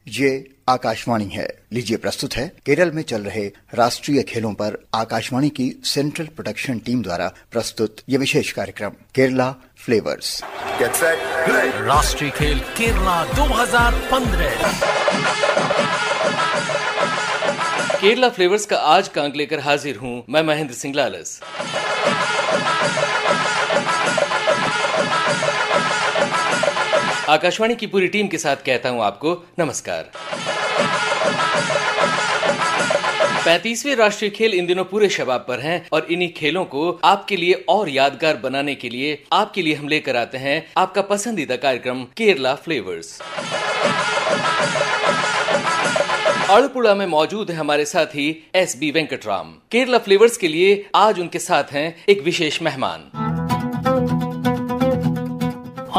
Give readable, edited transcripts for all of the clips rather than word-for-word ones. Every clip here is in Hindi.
ये आकाशवाणी है। लीजिए प्रस्तुत है केरल में चल रहे राष्ट्रीय खेलों पर आकाशवाणी की सेंट्रल प्रोडक्शन टीम द्वारा प्रस्तुत ये विशेष कार्यक्रम केरला फ्लेवर्स। राष्ट्रीय खेल केरला 2015। केरला फ्लेवर्स का आज का अंक लेकर हाजिर हूँ मैं महेंद्र सिंह लालस। आकाशवाणी की पूरी टीम के साथ कहता हूं आपको नमस्कार। 35वें राष्ट्रीय खेल इन दिनों पूरे शबाब पर हैं और इन्हीं खेलों को आपके लिए और यादगार बनाने के लिए आपके लिए हम लेकर आते हैं आपका पसंदीदा कार्यक्रम केरला फ्लेवर्स। अड़पुड़ा में मौजूद है हमारे साथी SB वेंकटराम। केरला फ्लेवर्स के लिए आज उनके साथ हैं एक विशेष मेहमान।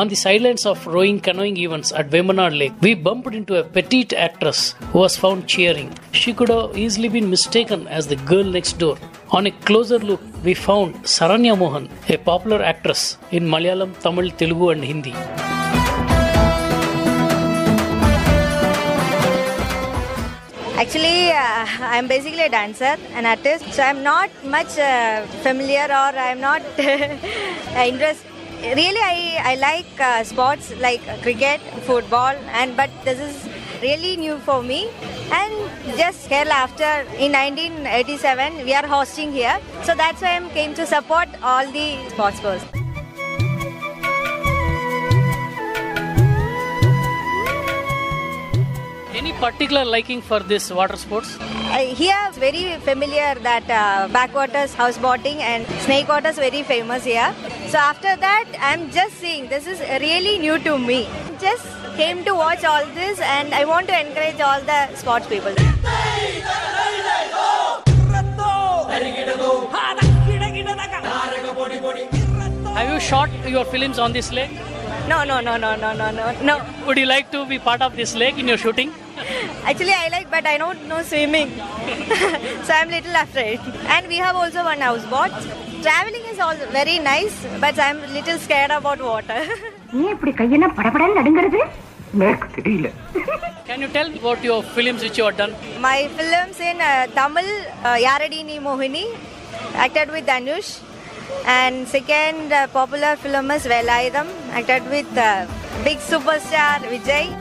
On the sidelines of rowing canoeing events at Vembanad Lake, we bumped into a petite actress who was found cheering. She could have easily been mistaken as the girl next door. On a closer look, we found Saranya Mohan, a popular actress in Malayalam, Tamil, Telugu and Hindi. Actually, I'm basically a dancer, an artist, so I'm not much familiar or I'm not interested. Really, I like sports like cricket, football, but this is really new for me. And just Kerala after in 1987 we are hosting here, so that's why I came to support all the sports person. Any particular liking for this water sports? Here it's very familiar that backwaters, houseboating and snake water is very famous here. So after that, I'm just seeing this is really new to me. Just came to watch all this and I want to encourage all the sports people. Have you shot your films on this lake? No. Would you like to be part of this lake in your shooting? Actually, I like, but I don't know swimming. So I'm little afraid. And we have also one houseboat. Traveling is also very nice, but I'm little scared about water. Can you tell about your films which you have done? My films in Tamil, Yaradini Mohini, acted with Dhanush. And second popular film is Velayudham, acted with big superstar Vijay.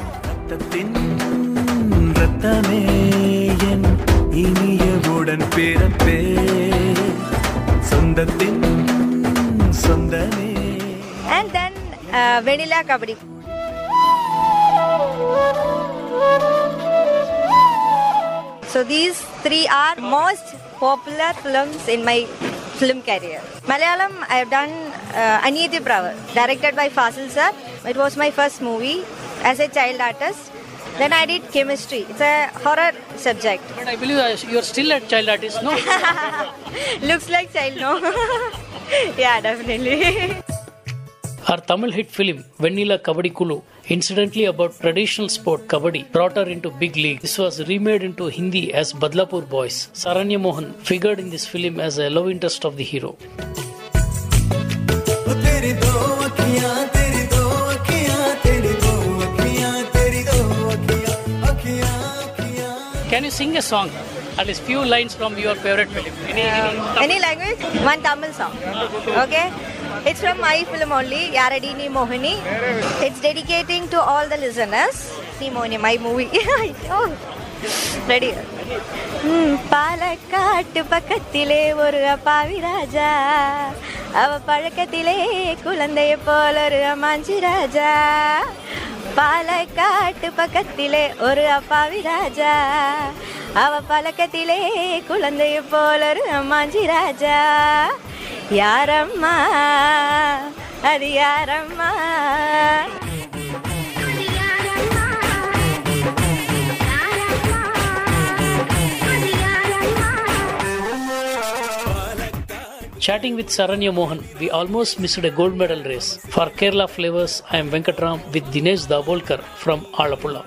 And then Vanilla Kabaddi. So these three are most popular films in my film career. Malayalam, I have done Aniyati Pravar, directed by Fasil sir. It was my first movie as a child artist. Then I did chemistry. It's a horror subject. But I believe you're still a child artist, no? Looks like child, no? Yeah, definitely. Her Tamil hit film, Vanilla Kabaddi Kulu, incidentally about traditional sport Kabaddi, brought her into big league. This was remade into Hindi as Badlapur Boys. Saranya Mohan figured in this film as a love interest of the hero. Can you sing a song? At least few lines from your favorite film. Any language? One Tamil song. Okay? It's from my film only, Yaradini Mohini. It's dedicating to all the listeners. Mohini, my movie. Oh, ready? Palakattu pakkathile oru appavi raja, ava palakathile kulandaiya pol oru amanchi raja. Palakattu pakkathile oru appavi raja, ava palakathile kulandaiya pol oru amanchi raja. Yaramma, adi yaramma. Chatting with Saranya Mohan, we almost missed a gold medal race. For Kerala Flavors, I am Venkatram with Dinesh Dabolkar from Alappuzha.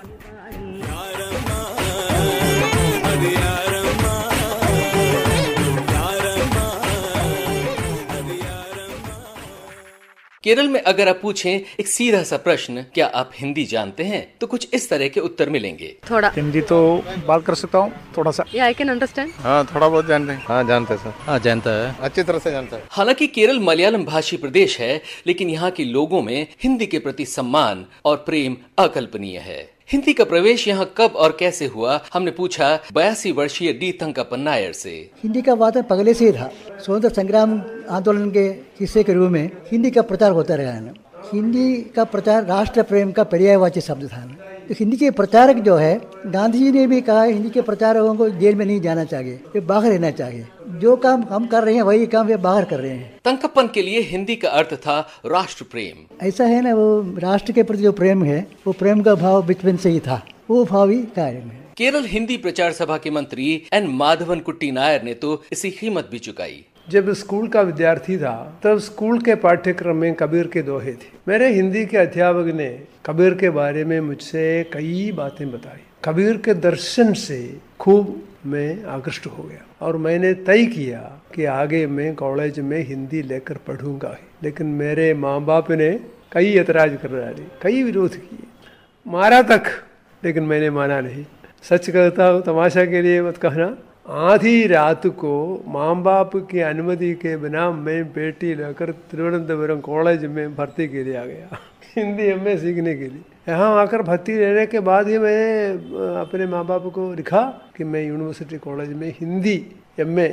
Kerala में अगर आप पूछें एक सीधा सा प्रश्न, क्या आप हिंदी जानते हैं, तो कुछ इस तरह के उत्तर मिलेंगे। थोड़ा हिंदी तो बात कर सकता हूँ, थोड़ा सा। I can understand. हाँ, थोड़ा बहुत जानते हैं। हाँ, जानते हैं सर। हाँ, जानता है, अच्छी तरह से जानता है। हालांकि केरल मलयालम भाषी प्रदेश है, लेकिन यहाँ के लोगों में हिंदी के प्रति सम्मान और प्रेम अकल्पनीय है। हिंदी का प्रवेश यहाँ कब और कैसे हुआ, हमने पूछा 82 वर्षीय डी तंकप्पन नायर से। हिंदी का वातावरण पहले से ही था। स्वतंत्रता संग्राम आंदोलन के हिस्से के रूप में हिंदी का प्रचार होता रहा है। हिंदी का प्रचार राष्ट्र प्रेम का पर्यायवाची शब्द था। तो हिंदी के प्रचारक जो है, गांधी जी ने भी कहा हिंदी के प्रचारकों को जेल में नहीं जाना चाहिए, वे बाहर रहना चाहिए। जो काम हम कर रहे हैं वही काम वे बाहर कर रहे हैं। तंकप्पन के लिए हिंदी का अर्थ था राष्ट्र प्रेम। ऐसा है ना, वो राष्ट्र के प्रति जो प्रेम है, वो प्रेम का भाव बचपन से ही था, वो भाव ही कायम है। केरल हिंदी प्रचार सभा के मंत्री एन माधवन कुट्टी नायर ने तो इसकी कीमत भी चुकाई। जब स्कूल का विद्यार्थी था तब स्कूल के पाठ्यक्रम में कबीर के दोहे थे। मेरे हिंदी के अध्यापक ने कबीर के बारे में मुझसे कई बातें बताई। कबीर के दर्शन से खूब मैं आकृष्ट हो गया और मैंने तय किया कि आगे मैं कॉलेज में हिंदी लेकर पढ़ूंगा ही। लेकिन मेरे माँ बाप ने कई ऐतराज कर डाले, कई विरोध किए, मारा तक, लेकिन मैंने माना नहीं। सच कहता हूँ, तमाशा के लिए मत कहना, आधी रात को माँ बाप की अनुमति के बिना मैं बेटी लेकर तिरुवनंतपुरम कॉलेज में भर्ती के लिए आ गया हिंदी एमए सीखने के लिए। यहाँ आकर भर्ती लेने के बाद ही मैं अपने माँ बाप को लिखा कि मैं यूनिवर्सिटी कॉलेज में हिंदी एमए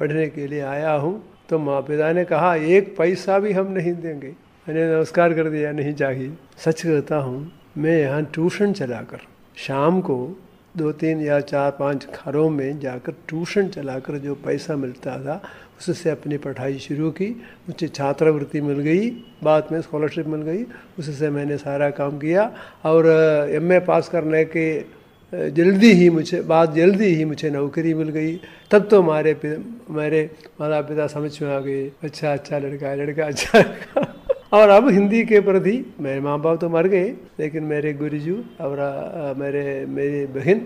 पढ़ने के लिए आया हूँ। तो माँ पिता ने कहा 1 पैसा भी हम नहीं देंगे। मैंने नमस्कार कर दिया, नहीं चाहिए। सच कहता हूँ, मैं यहाँ ट्यूशन चलाकर शाम को 2-3 या 4-5 घरों में जाकर ट्यूशन चलाकर जो पैसा मिलता था उससे अपनी पढ़ाई शुरू की। मुझे छात्रवृत्ति मिल गई, बाद में स्कॉलरशिप मिल गई, उससे मैंने सारा काम किया। और एमए पास करने के जल्दी ही मुझे नौकरी मिल गई। तब तो मेरे माता पिता समझ में आ गए, अच्छा लड़का अच्छा लड़का। और अब हिंदी के प्रति मेरे माँ बाप तो मर गए, लेकिन मेरे गुरुजी और मेरी बहन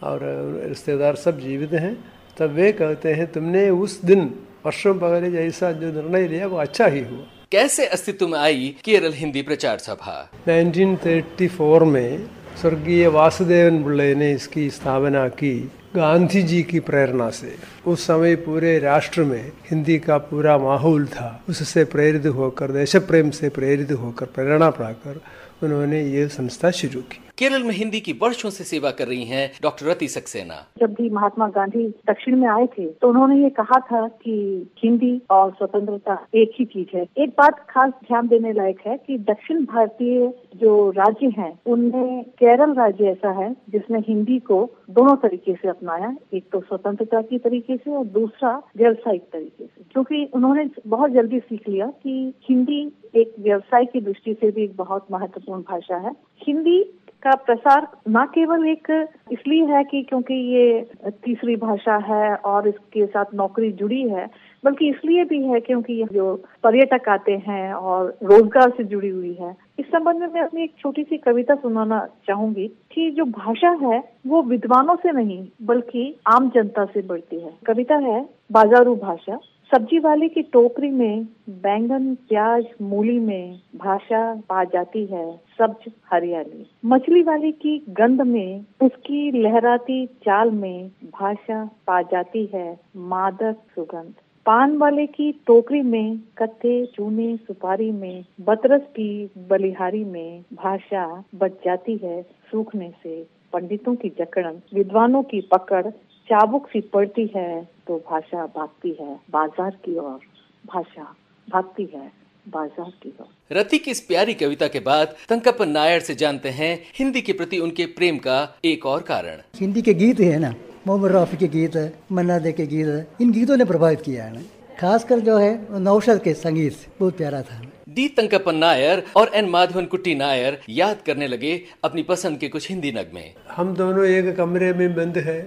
और रिश्तेदार सब जीवित हैं। तब वे कहते हैं तुमने उस दिन वर्षों पहले जैसा जो निर्णय लिया वो अच्छा ही हुआ। कैसे अस्तित्व में आई केरल हिंदी प्रचार सभा? 1934 में स्वर्गीय वासुदेवन पिल्लई ने इसकी स्थापना की गांधी जी की प्रेरणा से। उस समय पूरे राष्ट्र में हिंदी का पूरा माहौल था। उससे प्रेरित होकर, देश प्रेम से प्रेरित होकर, प्रेरणा पाकर उन्होंने ये संस्था शुरू की। केरल में हिंदी की वर्षों से सेवा कर रही हैं डॉक्टर रति सक्सेना। जब भी महात्मा गांधी दक्षिण में आए थे तो उन्होंने ये कहा था कि हिंदी और स्वतंत्रता एक ही चीज है। एक बात खास ध्यान देने लायक है कि दक्षिण भारतीय जो राज्य हैं उनमें केरल राज्य ऐसा है जिसने हिंदी को दोनों तरीके से अपनाया, एक तो स्वतंत्रता की तरीके से और दूसरा व्यावसायिक तरीके से। क्योंकि उन्होंने बहुत जल्दी सीख लिया कि हिंदी एक व्यवसाय की दृष्टि से भी एक बहुत महत्वपूर्ण भाषा है। हिंदी का प्रसार न केवल एक इसलिए है कि क्योंकि ये तीसरी भाषा है और इसके साथ नौकरी जुड़ी है, बल्कि इसलिए भी है क्योंकि जो पर्यटक आते हैं और रोजगार से जुड़ी हुई है। इस संबंध में मैं अपनी एक छोटी सी कविता सुनाना चाहूंगी कि जो भाषा है वो विद्वानों से नहीं बल्कि आम जनता से बढ़ती है। कविता है बाजारू भाषा। सब्जी वाले की टोकरी में बैंगन प्याज मूली में भाषा पा जाती है सब्ज हरियाली। मछली वाले की गंध में उसकी लहराती चाल में भाषा पा जाती है मादक सुगंध। पान वाले की टोकरी में कत्थे चूने सुपारी में बतरस की बलिहारी में भाषा बच जाती है सूखने से। पंडितों की जकड़न विद्वानों की पकड़ चाबुक सी पड़ती है तो भाषा भागती है बाजार की ओर। भाषा भागती है बाजार की ओर। रति की इस प्यारी कविता के बाद तंकप्पन नायर से जानते हैं हिंदी के प्रति उनके प्रेम का एक और कारण। हिंदी के गीत है ना, मोहम्मद रफी के गीत है, मन्ना दे के गीत है, इन गीतों ने प्रभावित किया है। खासकर जो है नौशाद के संगीत बहुत प्यारा था। डी तंकप्पन नायर और एन माधवन कुट्टी नायर याद करने लगे अपनी पसंद के कुछ हिंदी नगमे। हम दोनों एक कमरे में बंद है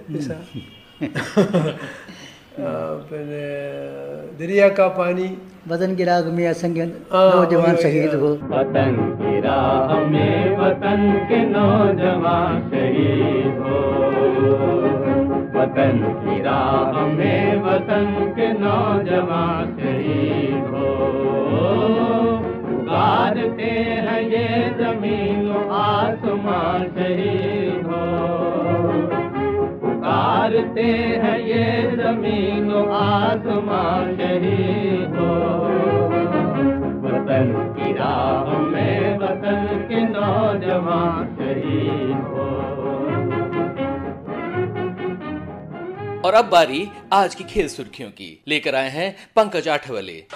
दरिया का पानी, वतन की राह में असंख्य नौजवान शहीद हो। वतन की राह में वतन के नौजवान शहीद हो। वतन की राह में वतन के नौजवान शहीद हो। पुकारते हैं ये जमीन आसमां शहीद हो, पुकारते हैं ये जमीन आसमां शहीद हो। वतन की राह में वतन के नौजवान शहीद हो। और अब बारी आज की खेल सुर्खियों की, लेकर आए हैं Pankaj Athawale.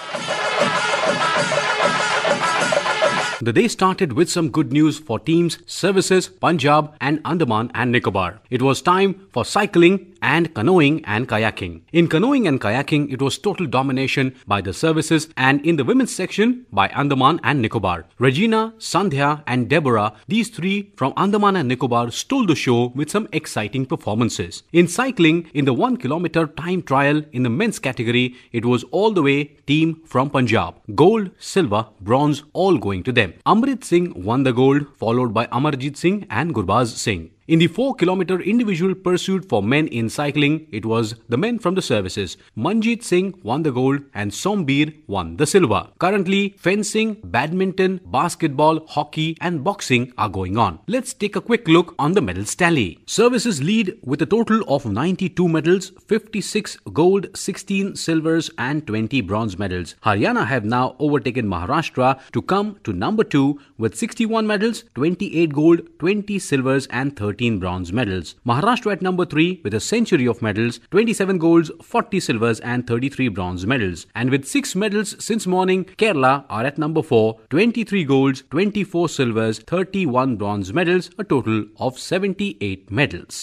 The day started with some good news for teams Services, Punjab and Andaman and Nicobar. It was time for cycling and canoeing and kayaking. In canoeing and kayaking, it was total domination by the Services, and in the women's section by Andaman and Nicobar. Regina, Sandhya and Deborah, these three from Andaman and Nicobar, stole the show with some exciting performances. In cycling, in the 1 kilometer time trial in the men's category, it was all the way team from Punjab. Gold, silver, bronze, all going to them. Amrit Singh won the gold, followed by Amarjit Singh and Gurbaz Singh. In the 4 kilometer individual pursuit for men in cycling, it was the men from the Services. Manjeet Singh won the gold and Sombir won the silver. Currently, fencing, badminton, basketball, hockey and boxing are going on. Let's take a quick look on the medals tally. Services lead with a total of 92 medals, 56 gold, 16 silvers and 20 bronze medals. Haryana have now overtaken Maharashtra to come to number 2 with 61 medals, 28 gold, 20 silvers and 13 bronze medals. Maharashtra at number 3 with a century of medals, 27 golds, 40 silvers and 33 bronze medals. And with 6 medals since morning, Kerala are at number 4, 23 golds, 24 silvers, 31 bronze medals, a total of 78 medals.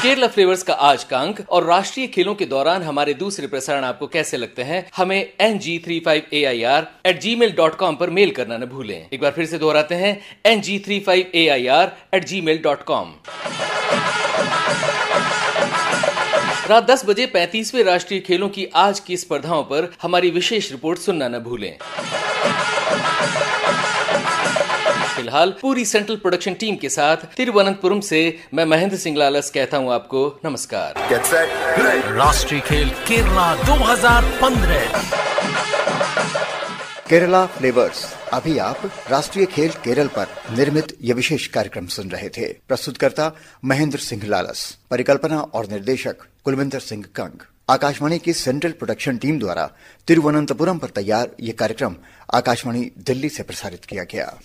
Kerala flavours का आज का अंक और राष्ट्रीय खेलों के दौरान हमारे दूसरे प्रसारण आपको कैसे लगते हैं, हमें ng35air@gmail.com पर मेल करना न भूलें। एक बार फिर से दोहराते हैं, ng35air@gmail.com। रात 10 बजे 35वें राष्ट्रीय खेलों की आज की स्पर्धाओं पर हमारी विशेष रिपोर्ट सुनना न भूलें। फिलहाल पूरी सेंट्रल प्रोडक्शन टीम के साथ तिरुवनंतपुरम से मैं महेंद्र सिंह लालस कहता हूं आपको नमस्कार। राष्ट्रीय खेल केरला 2015। केरला फ्लेवर्स। अभी आप राष्ट्रीय खेल केरल पर निर्मित ये विशेष कार्यक्रम सुन रहे थे। प्रस्तुतकर्ता महेंद्र सिंह लालस, परिकल्पना और निर्देशक कुलविंदर सिंह कंग। आकाशवाणी की सेंट्रल प्रोडक्शन टीम द्वारा तिरुवनंतपुरम पर तैयार ये कार्यक्रम आकाशवाणी दिल्ली से प्रसारित किया गया।